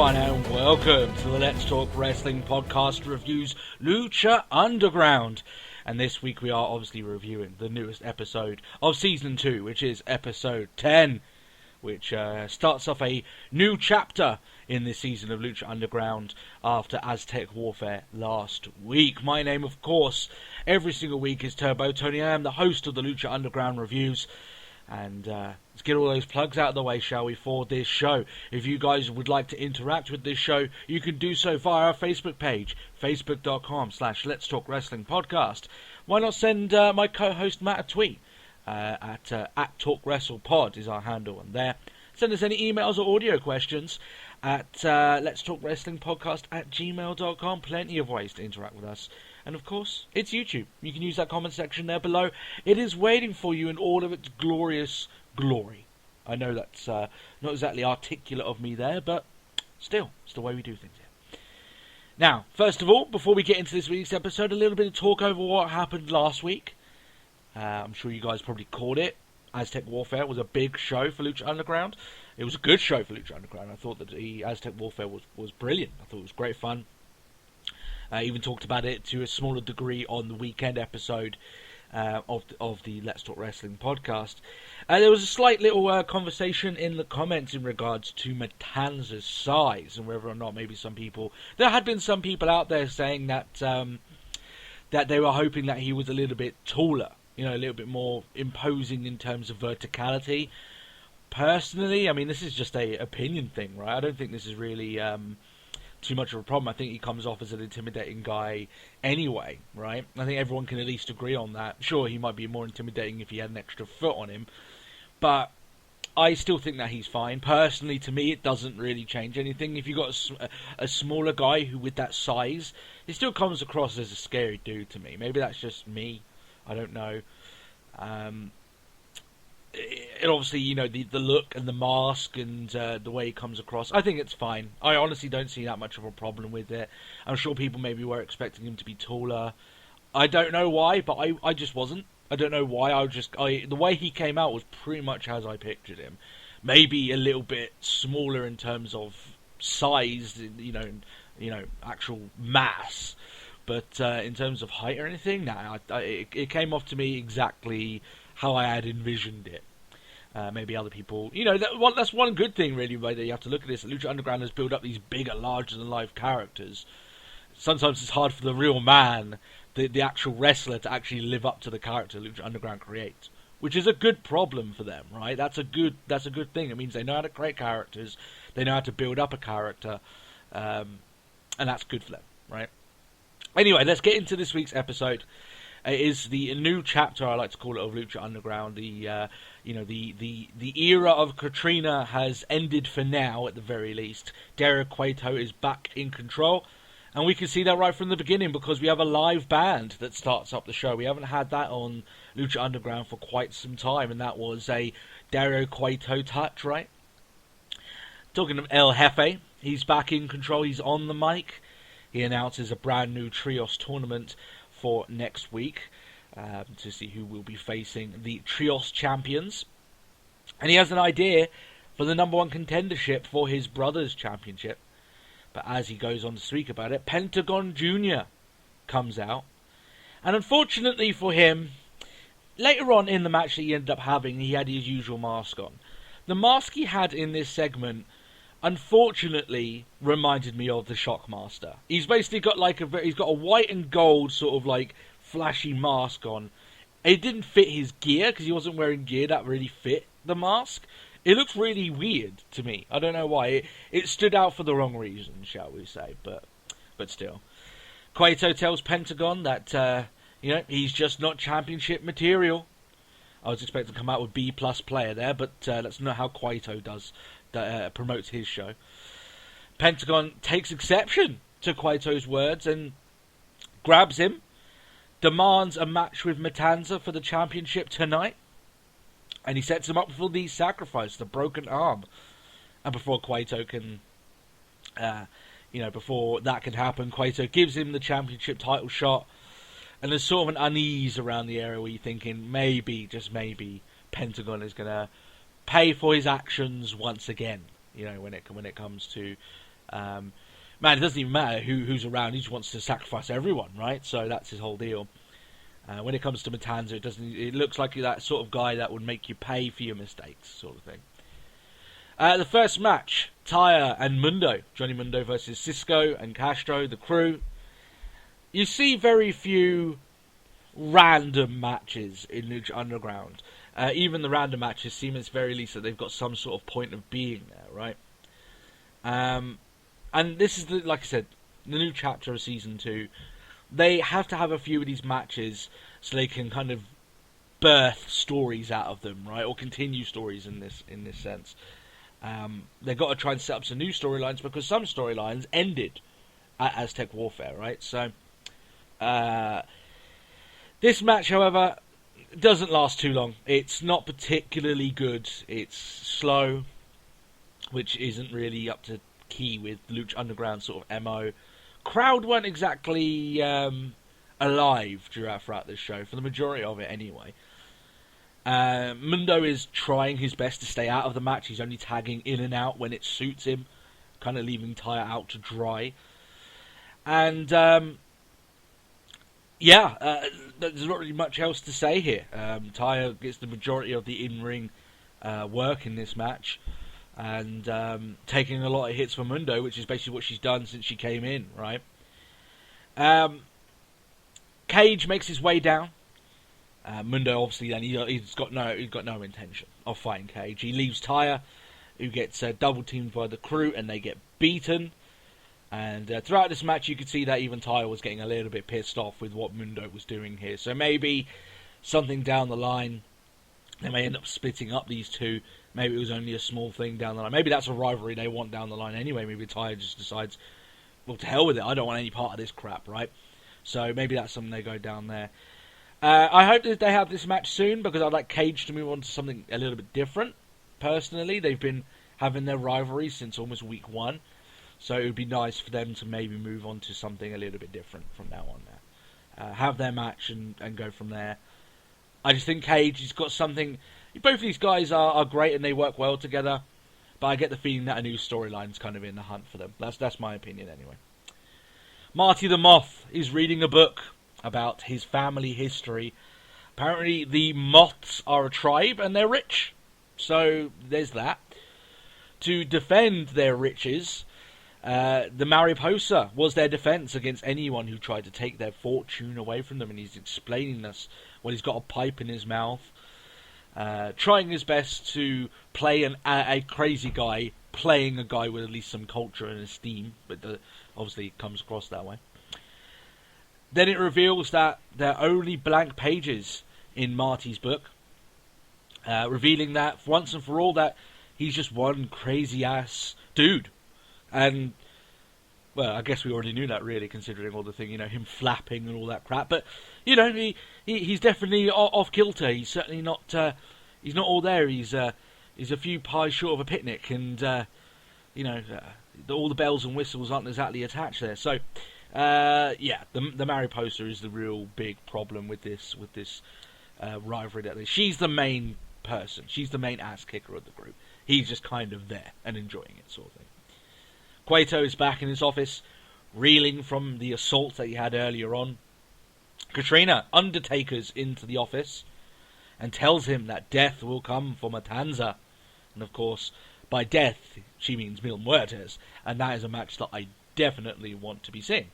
everyone, and welcome to the Let's Talk Wrestling podcast reviews Lucha Underground. And this week we are obviously reviewing the newest episode of Season 2, which is Episode 10, which starts off a new chapter in this season of Lucha Underground after Aztec Warfare last week. My name, of course, every single week is Turbo Tony. I am the host of the Lucha Underground reviews. And let's get all those plugs out of the way, shall we, for this show. If you guys would like to interact with this show, you can do so via our Facebook page, facebook.com/Let's Talk Wrestling Podcast. Why not send my co-host Matt a tweet at TalkWrestlePod is our handle on there. Send us any emails or audio questions at Let's Talk Wrestling Podcast at gmail.com. Plenty of ways to interact with us. And of course, it's YouTube. You can use that comment section there below. It is waiting for you in all of its glorious glory. I know that's not exactly articulate of me there, but still, it's the way we do things here. Now, first of all, before we get into this week's episode, a little bit of talk over what happened last week. I'm sure you guys probably caught it. Aztec Warfare was a big show for Lucha Underground. It was a good show for Lucha Underground. I thought that the Aztec Warfare was brilliant. I thought it was great fun. I even talked about it to a smaller degree on the weekend episode of the Let's Talk Wrestling podcast. There was a slight little conversation in the comments in regards to Matanza's size and whether or not maybe there had been some people out there saying that that they were hoping that he was a little bit taller, a little bit more imposing in terms of verticality. Personally, I mean, this is just a opinion thing, right? I don't think this is really too much of a problem. I think he comes off as an intimidating guy anyway, right? I think everyone can at least agree on that. Sure, he might be more intimidating if he had an extra foot on him, but I still think that he's fine. Personally, to me, it doesn't really change anything. If you've got a smaller guy who with that size, he still comes across as a scary dude to me. Maybe that's just me. I don't know. It obviously, the look and the mask and the way he comes across, I think it's fine. I honestly don't see that much of a problem with it. I'm sure people maybe were expecting him to be taller. I don't know why, but I just wasn't. I don't know why. The way he came out was pretty much as I pictured him. Maybe a little bit smaller in terms of size, actual mass. But in terms of height or anything, it came off to me exactly how I had envisioned it. Maybe other people, that's one good thing really, that you have to look at this. Lucha Underground has built up these bigger, larger-than-life characters. Sometimes it's hard for the real man, the actual wrestler, to actually live up to the character Lucha Underground creates, which is a good problem for them, right? That's a good thing. It means they know how to create characters, they know how to build up a character, and that's good for them, right? Anyway, let's get into this week's episode. It is the new chapter, I like to call it, of Lucha Underground. The era of Katrina has ended for now, at the very least. Dario Cueto is back in control, and we can see that right from the beginning because we have a live band that starts up the show. We haven't had that on Lucha Underground for quite some time, and that was a Dario Cueto touch, right? Talking of El Jefe, he's back in control. He's on the mic. He announces a brand new Trios tournament for next week to see who will be facing the Trios champions. And he has an idea for the number one contendership for his brother's championship. But as he goes on to speak about it, Pentagon Jr. comes out. And unfortunately for him, later on in the match that he ended up having, he had his usual mask on. The mask he had in this segment unfortunately reminded me of the Shockmaster. He's basically got he's got a white and gold sort of like flashy mask on. It didn't fit his gear because he wasn't wearing gear that really fit the mask. It looks really weird to me. I don't know why. It stood out for the wrong reason, shall we say, but still. Cueto tells Pentagon that he's just not championship material. I was expecting to come out with B+ player there, but that's not how Cueto promotes his show. Pentagon takes exception to Cueto's words and grabs him, demands a match with Matanza for the championship tonight, and he sets him up for the sacrifice, the broken arm. And before Cueto can, before that can happen, Cueto gives him the championship title shot, and there's sort of an unease around the area where you're thinking maybe, just maybe, Pentagon is going to pay for his actions once again, when it comes to Man, it doesn't even matter who's around. He just wants to sacrifice everyone, right? So that's his whole deal. When it comes to Matanza, it looks like that sort of guy that would make you pay for your mistakes, sort of thing. The first match, Taya and Mundo. Johnny Mundo versus Cisco and Castro, the crew. You see very few random matches in Lucha Underground. Even the random matches seem at very least that they've got some sort of point of being there, right? And this is, like I said, the new chapter of Season 2. They have to have a few of these matches so they can kind of birth stories out of them, right? Or continue stories in this sense. They've got to try and set up some new storylines because some storylines ended at Aztec Warfare, right? So, this match, however, doesn't last too long. It's not particularly good. It's slow, which isn't really up to key with Lucha Underground sort of MO. Crowd weren't exactly alive throughout this show, for the majority of it anyway. Mundo is trying his best to stay out of the match. He's only tagging in and out when it suits him, kind of leaving Taya out to dry. And there's not really much else to say here. Taya gets the majority of the in-ring work in this match, and taking a lot of hits from Mundo, which is basically what she's done since she came in, right? Cage makes his way down. Mundo obviously then he's got no intention of fighting Cage. He leaves Taya, who gets double teamed by the crew, and they get beaten. And throughout this match, you could see that even Taya was getting a little bit pissed off with what Mundo was doing here. So maybe something down the line, they may end up splitting up these two. Maybe it was only a small thing down the line. Maybe that's a rivalry they want down the line anyway. Maybe Taya just decides, well, to hell with it. I don't want any part of this crap, right? So maybe that's something they go down there. I hope that they have this match soon, because I'd like Cage to move on to something a little bit different. Personally, they've been having their rivalry since almost week 1. So it would be nice for them to maybe move on to something a little bit different from now on there. Have their match and go from there. I just think Cage has got something. Both of these guys are great and they work well together. But I get the feeling that a new storyline's kind of in the hunt for them. That's my opinion anyway. Marty the Moth is reading a book about his family history. Apparently the Moths are a tribe and they're rich. So there's that. To defend their riches, the Mariposa was their defense against anyone who tried to take their fortune away from them, and he's explaining this when he's got a pipe in his mouth, trying his best to play a crazy guy, playing a guy with at least some culture and esteem, but obviously it comes across that way. Then it reveals that there are only blank pages in Marty's book, revealing that once and for all that he's just one crazy ass dude. And, well, I guess we already knew that, really, considering all the thing, him flapping and all that crap. But, he's definitely off kilter. He's certainly not, he's not all there. He's a few pies short of a picnic, and, all the bells and whistles aren't exactly attached there. So, the Mariposa is the real big problem with this rivalry. She's the main person. She's the main ass kicker of the group. He's just kind of there and enjoying it, sort of thing. Cueto is back in his office, reeling from the assault that he had earlier on. Katrina Undertakers into the office and tells him that death will come for Matanza. And of course, by death, she means Mil Muertes, and that is a match that I definitely want to be seeing.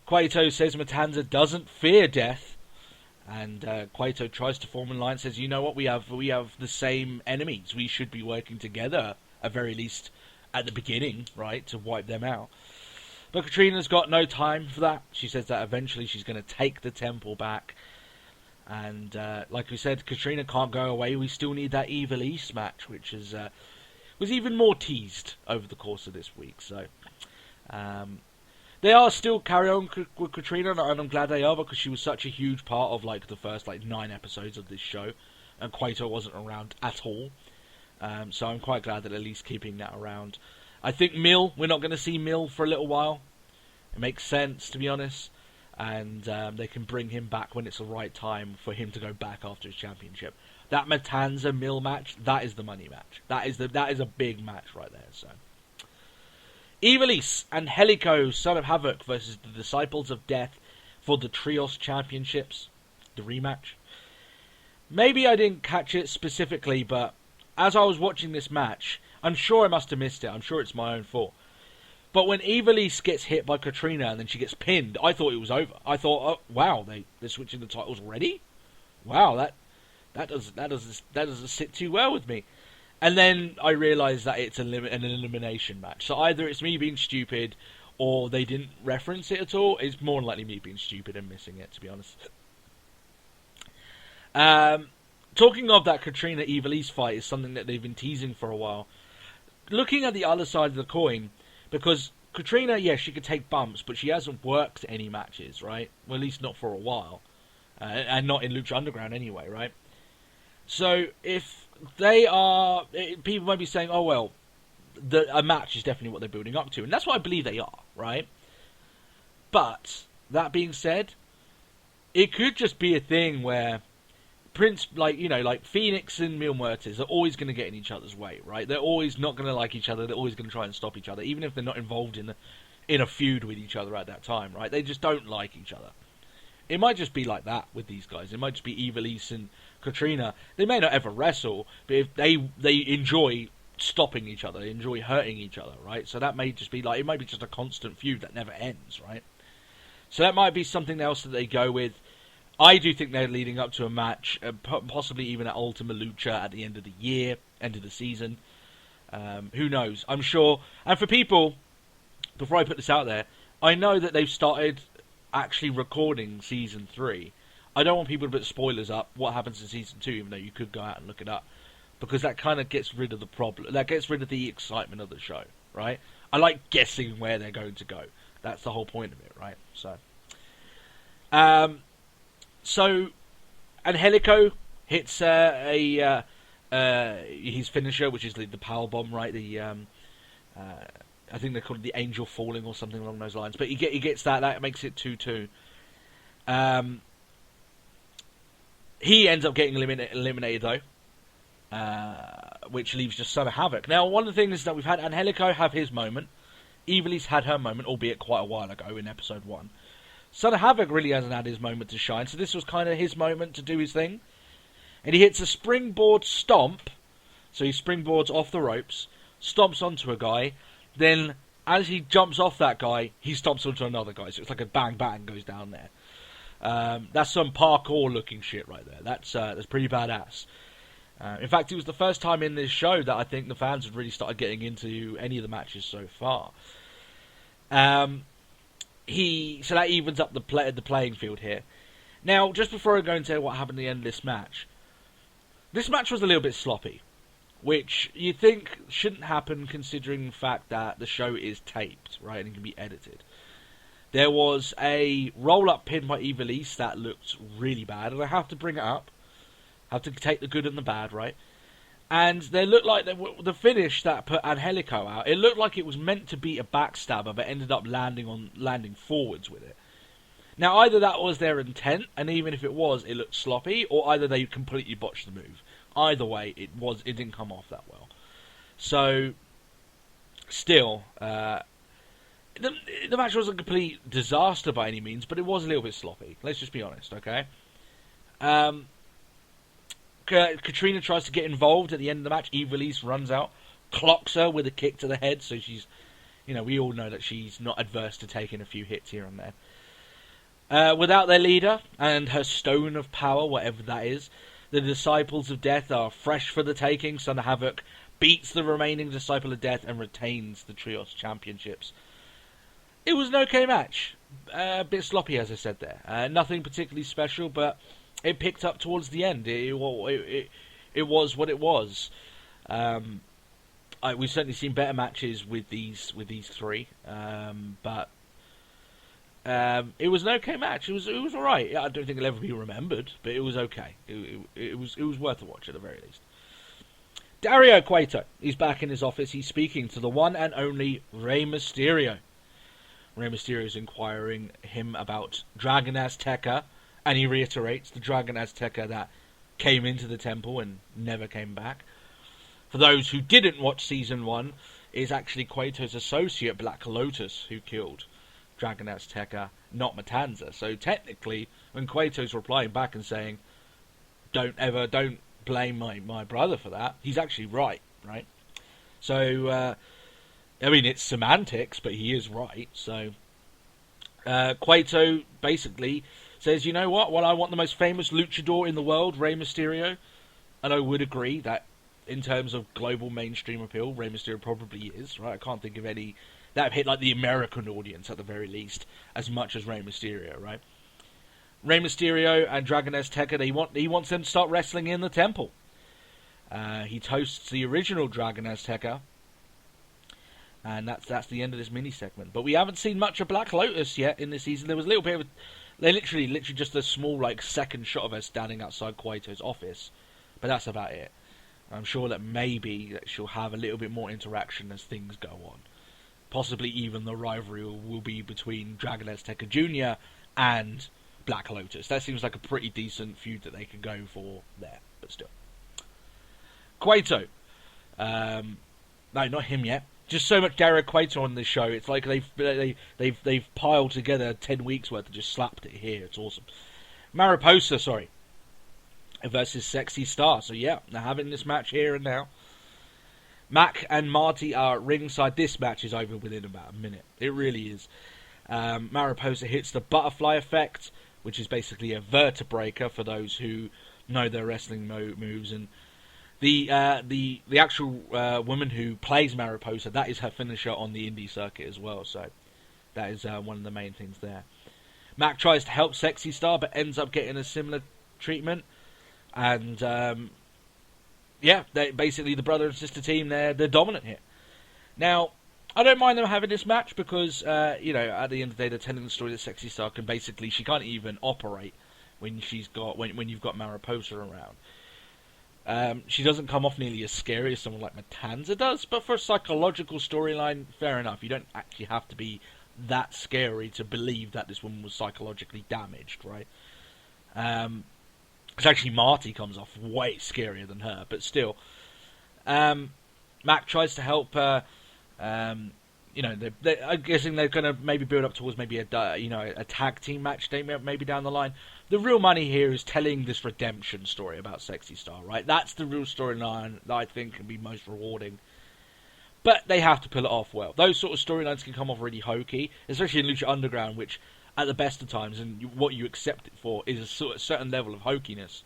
Cueto says Matanza doesn't fear death, and Cueto tries to form a line and says, you know what, we have the same enemies. We should be working together, at very least at the beginning, right, to wipe them out. But Katrina's got no time for that. She says that eventually she's going to take the temple back. And like we said, Katrina can't go away. We still need that Ivelisse match, which is was even more teased over the course of this week. So they are still carrying on with Katrina, and I'm glad they are, because she was such a huge part of the first 9 episodes of this show, and Cueto wasn't around at all. So I'm quite glad that at least keeping that around. I think Mil, we're not going to see Mil for a little while. It makes sense, to be honest. And they can bring him back when it's the right time for him to go back after his championship. That Matanza Mil match, that is the money match. That is a big match right there. So Ivelisse and Helico, Son of Havoc, versus the Disciples of Death for the Trios Championships, the rematch. Maybe I didn't catch it specifically, but as I was watching this match, I'm sure I must have missed it. I'm sure it's my own fault. But when Ivelisse gets hit by Katrina and then she gets pinned, I thought it was over. I thought, oh, wow, they're switching the titles already? Wow, that doesn't sit too well with me. And then I realised that it's an elimination match. So either it's me being stupid, or they didn't reference it at all. It's more than likely me being stupid and missing it, to be honest. Talking of that Katrina Ivelisse fight is something that they've been teasing for a while. Looking at the other side of the coin, because Katrina, yes, she could take bumps, but she hasn't worked any matches, right? Well, at least not for a while. And not in Lucha Underground anyway, right? So if they are... People might be saying, oh, well, a match is definitely what they're building up to. And that's what I believe they are, right? But, that being said, it could just be a thing where like Phoenix and Mil Muertes are always going to get in each other's way, right? They're always not going to like each other. They're always going to try and stop each other, even if they're not involved in a feud with each other at that time, right? They just don't like each other. It might just be like that with these guys. It might just be Ivelisse and Katrina. They may not ever wrestle, but if they enjoy stopping each other, they enjoy hurting each other, right? So that may just be like, it might be just a constant feud that never ends, right? So that might be something else that they go with. I do think they're leading up to a match, possibly even at Ultima Lucha at the end of the year, end of the season. Who knows? I'm sure. And for people, before I put this out there, I know that they've started actually recording Season 3. I don't want people to put spoilers up, what happens in Season 2, even though you could go out and look it up. Because that kind of gets rid of the problem. That gets rid of the excitement of the show, right? I like guessing where they're going to go. That's the whole point of it, right? So, Angelico hits his finisher, which is the power bomb, right? I think they call it the angel falling or something along those lines. But he gets that. That makes it 2-2. He ends up getting eliminated though, which leaves just Son of Havoc. Now, one of the things is that we've had Angelico have his moment. Ivelisse had her moment, albeit quite a while ago in episode 1. Son of Havoc really hasn't had his moment to shine, so this was kind of his moment to do his thing. And he hits a springboard stomp, so he springboards off the ropes, stomps onto a guy, then as he jumps off that guy, he stomps onto another guy, so it's like a bang bang goes down there. That's some parkour looking shit right there. That's pretty badass. In fact, it was the first time in this show that I think the fans had really started getting into any of the matches so far. So that evens up the playing field here. Now, just before I go into what happened at the end of this match was a little bit sloppy, which you think shouldn't happen considering the fact that the show is taped, right, and it can be edited. There was a roll-up pin by Ivelisse that looked really bad, and I have to bring it up. I have to take the good and the bad, right? And they looked like the finish that put Angelico out. It looked like it was meant to be a backstabber, but ended up landing forwards with it. Now, either that was their intent, and even if it was, it looked sloppy, or either they completely botched the move. Either way, it didn't come off that well. So, still, the match wasn't a complete disaster by any means, but it was a little bit sloppy. Let's just be honest, okay? Katrina tries to get involved at the end of the match. Ivelisse runs out, clocks her with a kick to the head, so she's, we all know that she's not adverse to taking a few hits here and there. Without their leader and her stone of power, whatever that is, the Disciples of Death are fresh for the taking. Son of Havoc beats the remaining Disciple of Death and retains the Trios Championships. It was an okay match. A bit sloppy, as I said there. Nothing particularly special, but it picked up towards the end. It was what it was. We've certainly seen better matches with these three, but it was an okay match. It was all right. I don't think it'll ever be remembered, but it was okay. It was worth a watch at the very least. Dario Cueto, he's back in his office. He's speaking to the one and only Rey Mysterio. Rey Mysterio is inquiring him about Dragon Azteca, and he reiterates the Dragon Azteca that came into the temple and never came back. For those who didn't watch Season 1, is actually Cueto's associate, Black Lotus, who killed Dragon Azteca, not Matanza. So technically, when Cueto's replying back and saying, don't blame my brother for that, he's actually right? So, I mean, it's semantics, but he is right. So, Cueto basically says, you know what? Well, I want the most famous luchador in the world, Rey Mysterio. And I would agree that in terms of global mainstream appeal, Rey Mysterio probably is, right? I can't think of any that have hit like the American audience at the very least as much as Rey Mysterio, right? Rey Mysterio and Dragon Azteca, he wants them to start wrestling in the temple. He toasts the original Dragon Azteca, and that's the end of this mini segment. But we haven't seen much of Black Lotus yet in this season. There was a little bit of they literally just a small second shot of her standing outside Cueto's office, but that's about it. I'm sure that maybe she'll have a little bit more interaction as things go on. Possibly even the rivalry will be between Dragon Azteca Jr. and Black Lotus. That seems like a pretty decent feud that they could go for there, but still. Cueto. No, not him yet. Just so much Dario Cueto on this show. It's like they've piled together 10 weeks worth and just slapped it here. It's awesome. Mariposa, versus Sexy Star. So yeah, they're having this match here and now. Mac and Marty are ringside. This match is over within about a minute. It really is. Mariposa hits the butterfly effect, which is basically a vertebraker for those who know their wrestling moves. And the actual woman who plays Mariposa, that is her finisher on the indie circuit as well. So that is one of the main things there. Mac tries to help Sexy Star, but ends up getting a similar treatment. And basically the brother and sister team, they're dominant here. Now, I don't mind them having this match because, at the end of the day, they're telling the story that Sexy Star she can't even operate when when you've got Mariposa around. She doesn't come off nearly as scary as someone like Matanza does, but for a psychological storyline, fair enough. You don't actually have to be that scary to believe that this woman was psychologically damaged, right? It's actually Marty comes off way scarier than her, but still. Mac tries to help her. I'm guessing they're going to maybe build up towards maybe a tag team match maybe down the line. The real money here is telling this redemption story about Sexy Star, right? That's the real storyline that I think can be most rewarding. But they have to pull it off well. Those sort of storylines can come off really hokey, especially in Lucha Underground, which at the best of times, and what you accept it for, is a certain level of hokiness.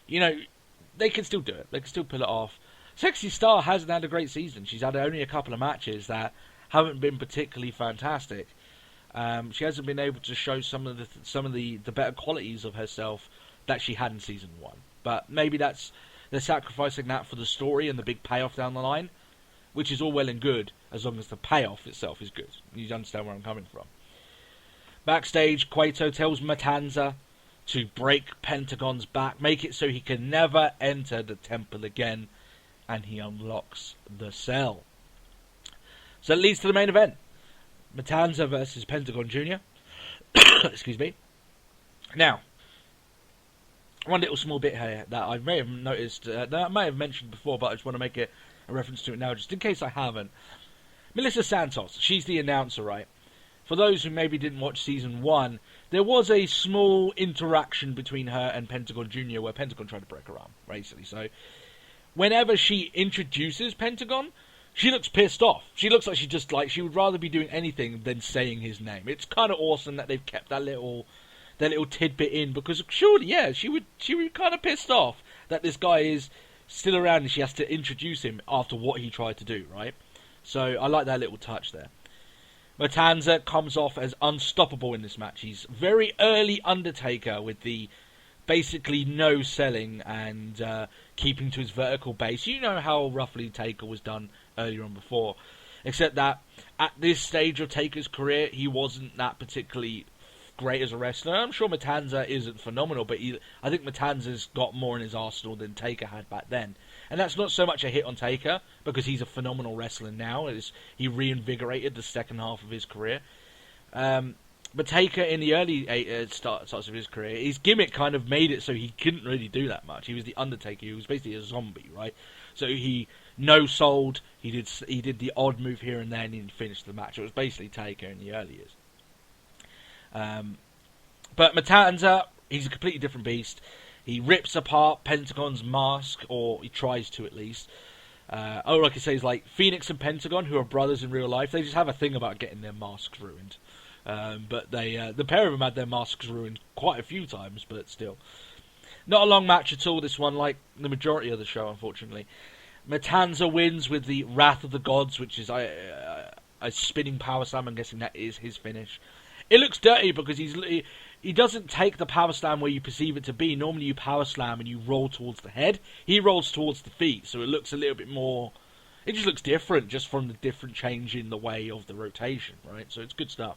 They can still do it. They can still pull it off. Sexy Star hasn't had a great season. She's had only a couple of matches that haven't been particularly fantastic. She hasn't been able to show some of the better qualities of herself that she had in season 1. But maybe they're sacrificing that for the story and the big payoff down the line, which is all well and good as long as the payoff itself is good. You understand where I'm coming from. Backstage, Cueto tells Matanza to break Pentagon's back, make it so he can never enter the temple again, and he unlocks the cell. So it leads to the main event. Matanza versus Pentagon Jr. Excuse me. Now, one little small bit here that I may have noticed, that I may have mentioned before, but I just want to make a reference to it now, just in case I haven't. Melissa Santos, she's the announcer, right? For those who maybe didn't watch Season 1, there was a small interaction between her and Pentagon Jr. where Pentagon tried to break her arm, basically. So, whenever she introduces Pentagon, she looks pissed off. She looks like she would rather be doing anything than saying his name. It's kind of awesome that they've kept that little tidbit in, because surely, yeah, she would kind of pissed off that this guy is still around and she has to introduce him after what he tried to do, right? So, I like that little touch there. Matanza comes off as unstoppable in this match. He's very early Undertaker with the basically no selling and keeping to his vertical base. You know how roughly Taker was done earlier on before. Except that at this stage of Taker's career, he wasn't that particularly great as a wrestler. I'm sure Matanza isn't phenomenal, but I think Matanza's got more in his arsenal than Taker had back then. And that's not so much a hit on Taker, because he's a phenomenal wrestler now. He reinvigorated the second half of his career. But Taker, in the early starts of his career, his gimmick kind of made it so he couldn't really do that much. He was the Undertaker. He was basically a zombie, right? So he no sold. He did the odd move here and there, and he finished the match. It was basically Taker in the early years. But Matanza, he's a completely different beast. He rips apart Pentagon's mask, or he tries to at least. All I can say is, like, Phoenix and Pentagon, who are brothers in real life, they just have a thing about getting their masks ruined. But the pair of them had their masks ruined quite a few times, but still. Not a long match at all, this one, like the majority of the show, unfortunately. Matanza wins with the Wrath of the Gods, which is a spinning power slam. I'm guessing that is his finish. It looks dirty because he doesn't take the power slam where you perceive it to be. Normally you power slam and you roll towards the head. He rolls towards the feet, so it looks a little bit more... It just looks different, just from the different change in the way of the rotation, right? So it's good stuff.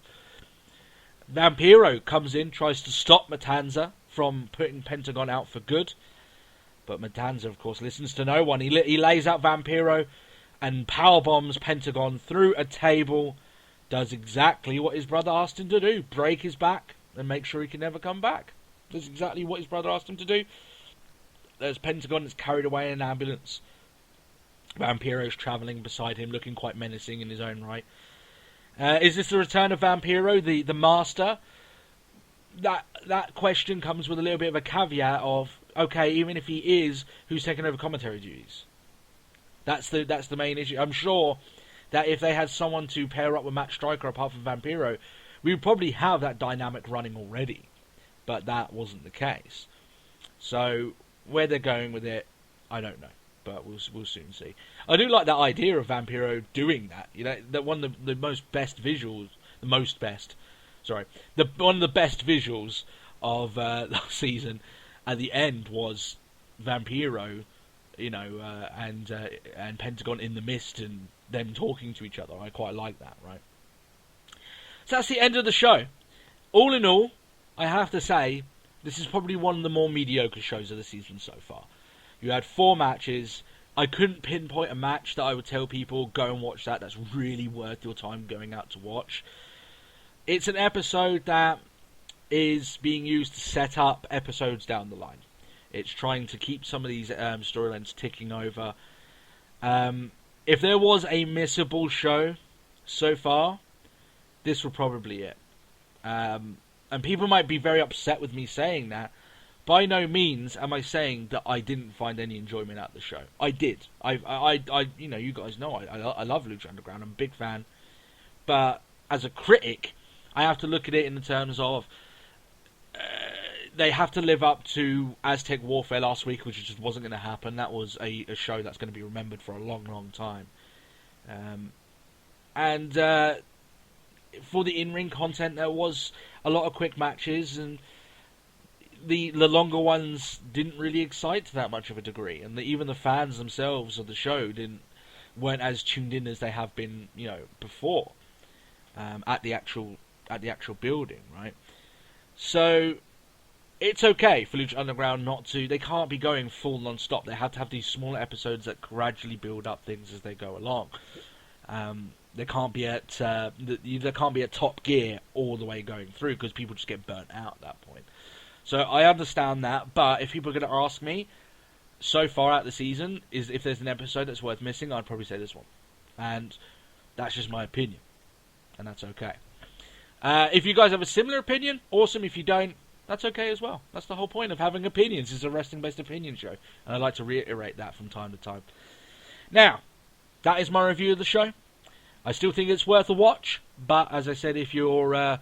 Vampiro comes in, tries to stop Matanza from putting Pentagon out for good. But Matanza, of course, listens to no one. He lays out Vampiro and powerbombs Pentagon through a table. Does exactly what his brother asked him to do. Break his back and make sure he can never come back. That's exactly what his brother asked him to do. There's Pentagon that's carried away in an ambulance. Vampiro's travelling beside him, looking quite menacing in his own right. Is this the return of Vampiro, the master? That question comes with a little bit of a caveat of, okay, even if he is, who's taking over commentary duties? That's the main issue. I'm sure that if they had someone to pair up with Matt Striker apart from Vampiro, we would probably have that dynamic running already. But that wasn't the case. So where they're going with it, I don't know. But we'll soon see. I do like that idea of Vampiro doing that. You know, that one of the best visuals of last season at the end was Vampiro, you know, and Pentagon in the mist and them talking to each other. I quite like that, right? So that's the end of the show. All in all, I have to say, this is probably one of the more mediocre shows of the season so far. You had 4 matches. I couldn't pinpoint a match that I would tell people, go and watch that. That's really worth your time going out to watch. It's an episode that is being used to set up episodes down the line. It's trying to keep some of these storylines ticking over. If there was a missable show so far, this will probably it. And people might be very upset with me saying that. By no means am I saying that I didn't find any enjoyment out of the show. I did. I you know, you guys know I love Lucha Underground. I'm a big fan. But as a critic, I have to look at it in the terms of they have to live up to Aztec Warfare last week, which just wasn't going to happen. That was a show that's going to be remembered for a long, long time. And for the in-ring content, there was a lot of quick matches, and the longer ones didn't really excite to that much of a degree, and even the fans themselves of the show weren't as tuned in as they have been, you know, before at the actual building, right? So it's okay for Lucha Underground they can't be going full non-stop. They have to have these smaller episodes that gradually build up things as they go along. They can't be at top gear all the way going through, because people just get burnt out at that point. So I understand that, but if people are going to ask me, so far out the season, is if there's an episode that's worth missing, I'd probably say this one. And that's just my opinion. And that's okay. If you guys have a similar opinion, awesome. If you don't, that's okay as well. That's the whole point of having opinions. It's a wrestling-based opinion show. And I like to reiterate that from time to time. Now, that is my review of the show. I still think it's worth a watch, but as I said, if you're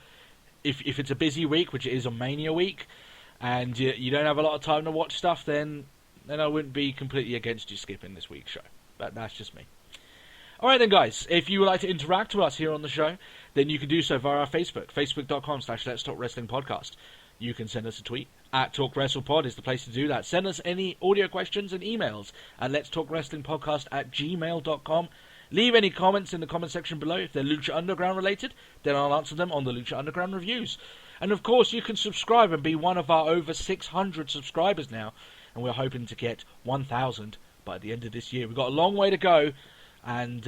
if it's a busy week, which it is a Mania week, and you don't have a lot of time to watch stuff, then I wouldn't be completely against you skipping this week's show. But that's just me. Alright then, guys, if you would like to interact with us here on the show, then you can do so via our Facebook, facebook.com/Let's Talk Wrestling Podcast. You can send us a tweet at TalkWrestlePod is the place to do that. Send us any audio questions and emails at letstalkwrestlingpodcast@gmail.com. Leave any comments in the comment section below. If they're Lucha Underground related, then I'll answer them on the Lucha Underground reviews. And of course, you can subscribe and be one of our over 600 subscribers now. And we're hoping to get 1,000 by the end of this year. We've got a long way to go, and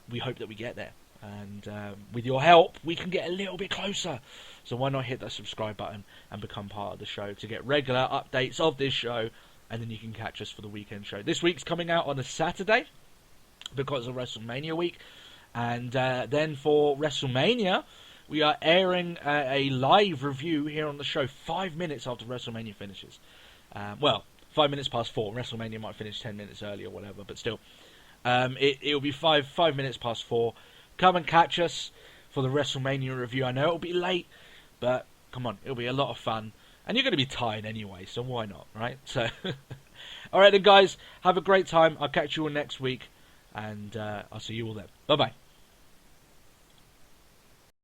we hope that we get there. And with your help, we can get a little bit closer. So why not hit that subscribe button and become part of the show to get regular updates of this show, and then you can catch us for the weekend show. This week's coming out on a Saturday, because of WrestleMania week. And then for WrestleMania, we are airing a live review here on the show 5 minutes after WrestleMania finishes. Well, 5 minutes past 4. WrestleMania might finish 10 minutes early or whatever, but still. It'll be 5 minutes past 4. Come and catch us for the WrestleMania review. I know it'll be late, but come on, it'll be a lot of fun. And you're going to be tired anyway, so why not, right? So, alright then guys, have a great time. I'll catch you all next week, and I'll see you all then. Bye-bye.